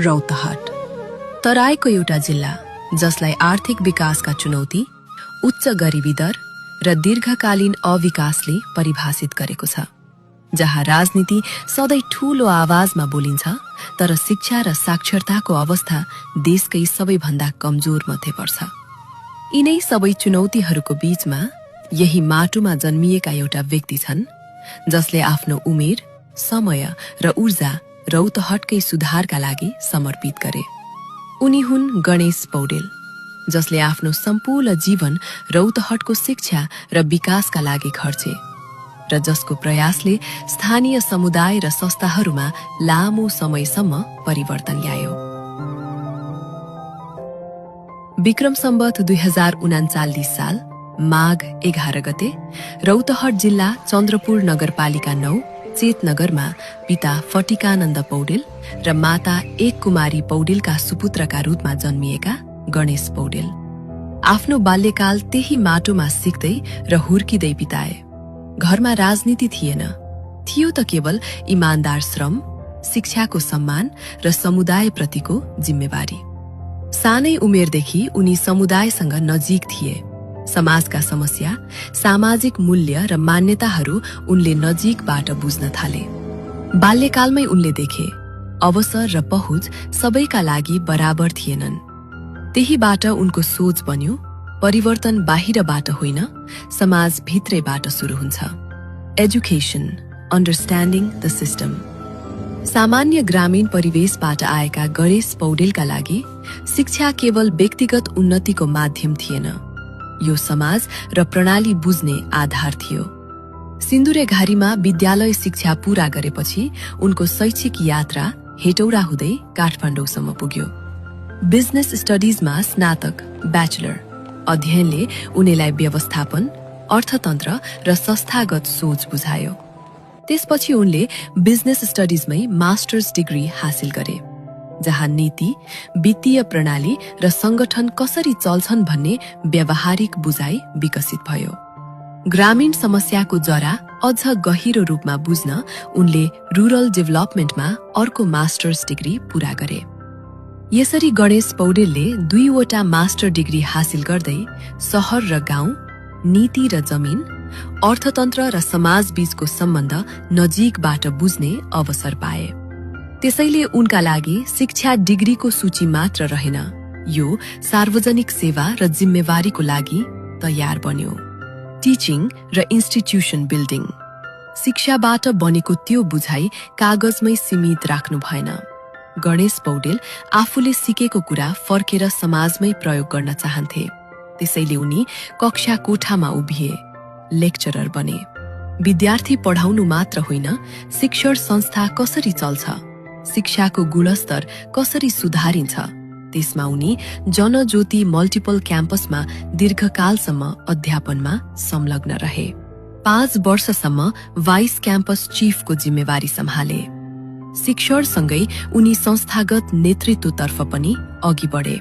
रौतहट तराईको एउटा जिल्ला जसलाई आर्थिक विकासका चुनौती, उच्च गरिबी दर र दीर्घकालीन अविकासले परिभाषित गरेको छ, जहाँ राजनीति सधैँ ठूलो आवाजमा बोलिन्छ तर शिक्षा र साक्षरताको अवस्था देशकै सबैभन्दा कमजोर मध्ये पर्छ। यिनै सबै चुनौतीहरूको बीचमा यही माटोमा जन्मिएका एउटा व्यक्ति छन् जसले आफ्नो उमेर, समय र ऊर्जा रौतहटकै सुधारका लागि समर्पित गरे। उनी हुन् गणेश पौडेल, जसले आफ्नो सम्पूर्ण जीवन रौतहटको शिक्षा र विकासका लागि खर्चे र जसको प्रयासले स्थानीय समुदाय र संस्थाहरूमा लामो समयसम्म परिवर्तन ल्यायो। विक्रम सम्वत 2039 साल माघ 11 गते रौतहट जिल्ला चन्द्रपुर नगरपालिका 9 चेतनगरमा पिता फटिकानन्द पौडेल र माता एक कुमारी पौडेलका सुपुत्रका रूपमा जन्मिएका गणेश पौडेल आफ्नो बाल्यकाल त्यही माटोमा सिक्दै र हुर्किँदै बिताए। घरमा राजनीति थिएन, थियो त केवल इमानदार श्रम, शिक्षाको सम्मान र समुदायप्रतिको जिम्मेवारी। सानै उमेरदेखि उनी समुदायसँग नजिक थिए। समाजका समस्या, सामाजिक मूल्य र मान्यताहरू उनले नजिकबाट बुझ्न थाले। बाल्यकालमै उनले देखे अवसर र पहुँच सबैका लागि बराबर थिएनन्। त्यहीबाट उनको सोच बन्यो, परिवर्तन बाहिरबाट होइन, समाज भित्रैबाट सुरु हुन्छ। Education, understanding the system. सामान्य ग्रामीण परिवेशबाट आएका गणेश पौडेलका लागि शिक्षा केवल व्यक्तिगत उन्नतिको माध्यम थिएन, यो समाज र प्रणाली बुझ्ने आधार थियो। सिन्दुरे घारीमा विद्यालय शिक्षा पूरा गरेपछि उनको शैक्षिक यात्रा हेटौडा हुँदै काठमाडौँसम्म पुग्यो। बिजनेस स्टडिजमा स्नातक, ब्याचलर अध्ययनले उनीलाई व्यवस्थापन, अर्थतन्त्र र संस्थागत सोच बुझायो। त्यसपछि उनले बिजनेस स्टडिजमै मास्टर्स डिग्री हासिल गरे, जहाँ नीति, वित्तीय प्रणाली र संगठन कसरी चल्छन् भन्ने व्यावहारिक बुझाइ विकसित भयो। ग्रामीण समस्याको जरा अझ गहिरो रूपमा बुझ्न उनले रूरल डेभलपमेन्टमा अर्को मास्टर्स डिग्री पूरा गरे। यसरी गणेश पौडेलले 2वटा मास्टर डिग्री हासिल गर्दै शहर र गाउँ, नीति र जमिन, अर्थतन्त्र र समाज बीचको सम्बन्ध नजिकबाट बुझ्ने अवसर पाए। त्यसैले उनका लागि शिक्षा डिग्रीको सूची मात्र रहेन, यो सार्वजनिक सेवा र जिम्मेवारीको लागि तयार बन्यो। टिचिङ र इन्स्टिट्युसन बिल्डिङ। शिक्षाबाट बनेको त्यो बुझाइ कागजमै सीमित राख्नु भएन। गणेश पौडेल आफूले सिकेको कुरा फर्केर समाजमै प्रयोग गर्न चाहन्थे। त्यसैले उनी कक्षा कोठामा उभिए, लेक्चरर बने। विद्यार्थी पढाउनु मात्र होइन, शिक्षण संस्था कसरी चल्छ, शिक्षाको गुणस्तर कसरी सुधारिन्छ, त्यसमा उनी जनज्योति मल्टिपल क्याम्पसमा दीर्घकालसम्म अध्यापनमा संलग्न रहे। 5 वर्षसम्म वाइस क्याम्पस चीफको जिम्मेवारी सम्हाले। शिक्षणसँगै उनी संस्थागत नेतृत्वतर्फ पनि अघि बढे।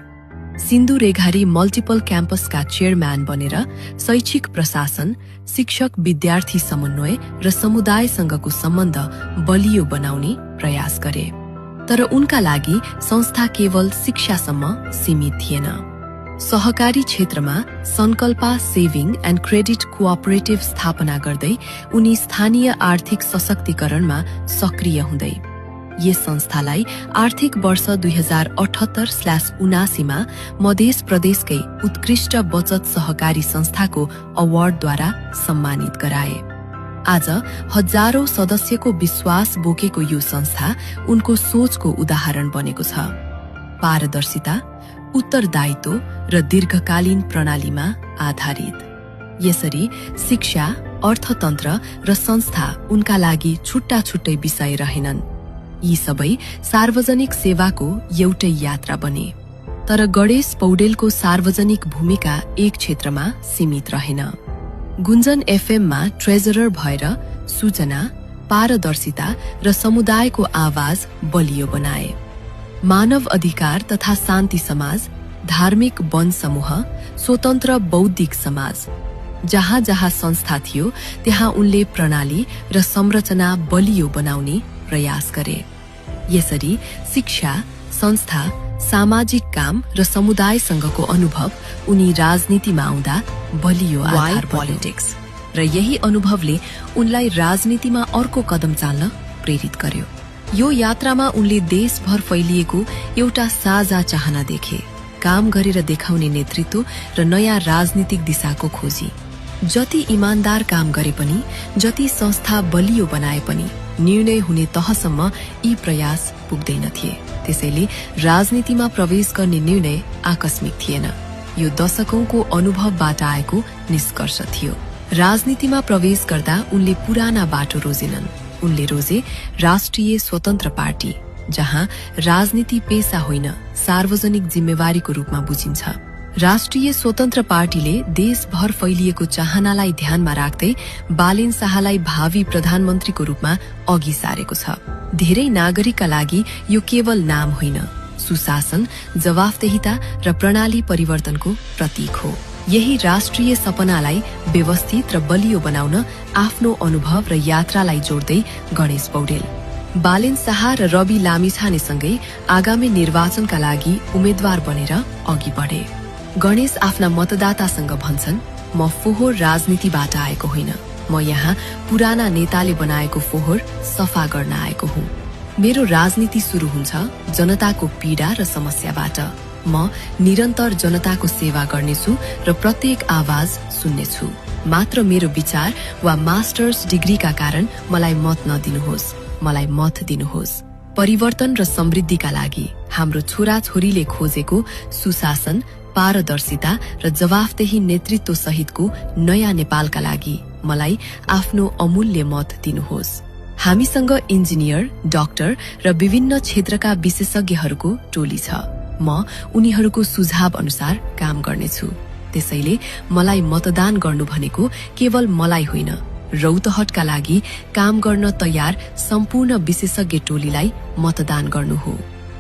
सिन्धु रेघारी मल्टिपल क्याम्पसका चेयरम्यान बनेर शैक्षिक प्रशासन, शिक्षक विद्यार्थी समन्वय र समुदायसँगको सम्बन्ध बलियो बनाउने प्रयास गरे। तर उनका लागि संस्था केवल शिक्षासम्म सीमित थिएन। सहकारी क्षेत्रमा संकल्पा सेभिङ एन्ड क्रेडिट कोअपरेटिभ स्थापना गर्दै उनी स्थानीय आर्थिक सशक्तिकरणमा सक्रिय हुँदै यस संस्थालाई आर्थिक वर्ष 2078/79 मा मध्य प्रदेशकै उत्कृष्ट बचत सहकारी संस्थाको अवार्डद्वारा सम्मानित गराए। आज हजारौं सदस्यको विश्वास बोकेको यो संस्था उनको सोचको उदाहरण बनेको छ। पारदर्शिता, उत्तरदायित्व र दीर्घकालीन प्रणालीमा आधारित। यसरी शिक्षा, अर्थतन्त्र र संस्था उनका लागि छुट्टा छुट्टै विषय रहेनन्, यी सबै सार्वजनिक सेवाको एउटै यात्रा बने। तर गणेश पौडेलको सार्वजनिक भूमिका एक क्षेत्रमा सीमित रहेन। गुन्जन एफएममा ट्रेजरर भएर सूचना, पारदर्शिता र समुदायको आवाज बलियो बनाए। मानव अधिकार तथा शान्ति समाज, धार्मिक वन समूह, स्वतन्त्र बौद्धिक समाज, जहाँ जहाँ संस्था थियो त्यहाँ उनले प्रणाली र संरचना बलियो बनाउने प्रयास गरे। यसरी शिक्षा, संस्था, सामाजिक काम र समुदायसँगको अनुभव उनी राजनीतिमा आउँदा बलियो आधार पोलिटिक्स र यही अनुभवले उनलाई राजनीतिमा अर्को कदम चाल्न प्रेरित गर्यो। यो यात्रामा उनले देशभर फैलिएको एउटा साझा चाहना देखे, काम गरेर देखाउने नेतृत्व र नयाँ राजनीतिक दिशाको खोजी। जति इमानदार काम गरे पनि, जति संस्था बलियो बनाए पनि निर्णय हुने तहसम्म यी प्रयास पुग्दैनथे। त्यसैले राजनीतिमा प्रवेश गर्ने निर्णय आकस्मिक थिएन, यो दशकौंको अनुभवबाट आएको निष्कर्ष थियो। राजनीतिमा प्रवेश गर्दा उनले पुराना बाटो रोजेनन्। उनले रोजे राष्ट्रिय स्वतन्त्र पार्टी, जहाँ राजनीति पेशा होइन, सार्वजनिक जिम्मेवारीको रूपमा बुझिन्छ। राष्ट्रिय स्वतन्त्र पार्टीले देशभर फैलिएको चाहनालाई ध्यानमा राख्दै बालेन शाहलाई भावी प्रधानमन्त्रीको रूपमा अघि सारेको छ। धेरै नागरिकका लागि यो केवल नाम होइन, सुशासन, जवाफदेहिता र प्रणाली परिवर्तनको प्रतीक हो। यही राष्ट्रिय सपनालाई व्यवस्थित र बलियो बनाउन आफ्नो अनुभव र यात्रालाई जोड्दै गणेश पौडेल बालेन शाह र रवि लामिछानेसँगै आगामी निर्वाचनका लागि उम्मेद्वार बनेर अघि बढे। गणेश आफ्ना मतदातासँग भन्छन्, म फोहोर राजनीतिबाट आएको होइन, म यहाँ पुराना नेताले बनाएको फोहोर सफा गर्न आएको हुँ। मेरो राजनीति सुरु हुन्छ जनताको पीडा र समस्याबाट। म निरन्तर जनताको सेवा गर्नेछु र प्रत्येक आवाज सुन्नेछु। मात्र मेरो विचार वा मास्टर्स डिग्रीका कारण मलाई मत नदिनुहोस्, मलाई मत दिनुहोस्। परिवर्तन र समृद्धिका लागि हाम्रो छोराछोरीले खोजेको सुशासन, पारदर्शिता र जवाफदेही नेतृत्व सहितको नयाँ नेपालका लागि मलाई आफ्नो अमूल्य मत दिनुहोस्। हामीसँग इन्जिनियर, डाक्टर र विभिन्न क्षेत्रका विशेषज्ञहरूको टोली छ। म उनीहरूको सुझाव अनुसार काम गर्नेछु। त्यसैले मलाई मतदान गर्नु भनेको केवल मलाई होइन, रौतहटका लागि काम गर्न तयार सम्पूर्ण विशेषज्ञ टोलीलाई मतदान गर्नु हो।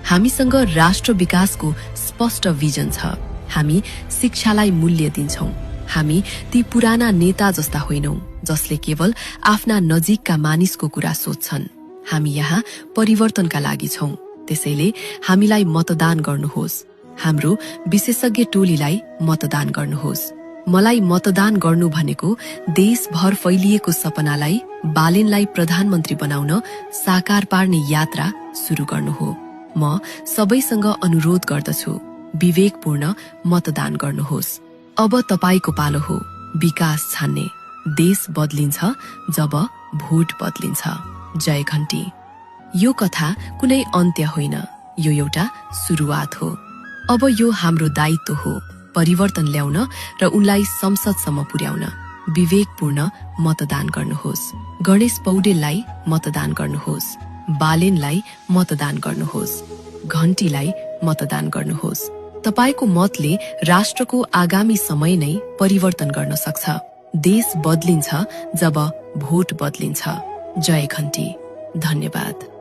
हामीसँग राष्ट्र विकासको स्पष्ट विजन छ। हामी शिक्षालाई मूल्य दिन्छौं। हामी ती पुराना नेता जस्ता होइनौं जसले केवल आफ्ना नजिकका मानिसको कुरा सोध्छन्। हामी यहाँ परिवर्तनका लागि छौं। त्यसैले हामीलाई मतदान गर्नुहोस्। हाम्रो विशेषज्ञ टोलीलाई मतदान गर्नुहोस्। मलाई मतदान गर्नु भनेको देशभर फैलिएको सपनालाई, बालेनलाई प्रधानमन्त्री बनाउन साकार पार्ने यात्रा सुरु गर्नु हो। म सबैसँग अनुरोध गर्दछु, विवेकपूर्ण मतदान गर्नुहोस्। अब तपाईको पालो हो विकास छान्ने। देश बदलिन्छ जब भोट बदलिन्छ। जय घण्टी। यो कथा कुनै अन्त्य होइन, यो एउटा सुरुवात हो। अब यो हाम्रो दायित्व हो, परिवर्तन ल्याउन र उनलाई संसदसम्म पुर्याउन। विवेकपूर्ण मतदान गर्नुहोस्। गणेश पौडेललाई मतदान गर्नुहोस्। बालेनलाई मतदान गर्नुहोस्। घण्टीलाई मतदान गर्नुहोस्। तपाईको मतले राष्ट्रको आगामी समय नै परिवर्तन गर्न सक्छ। देश बदलिन्छ जब भोट बदलिन्छ। जय घण्टी। धन्यवाद।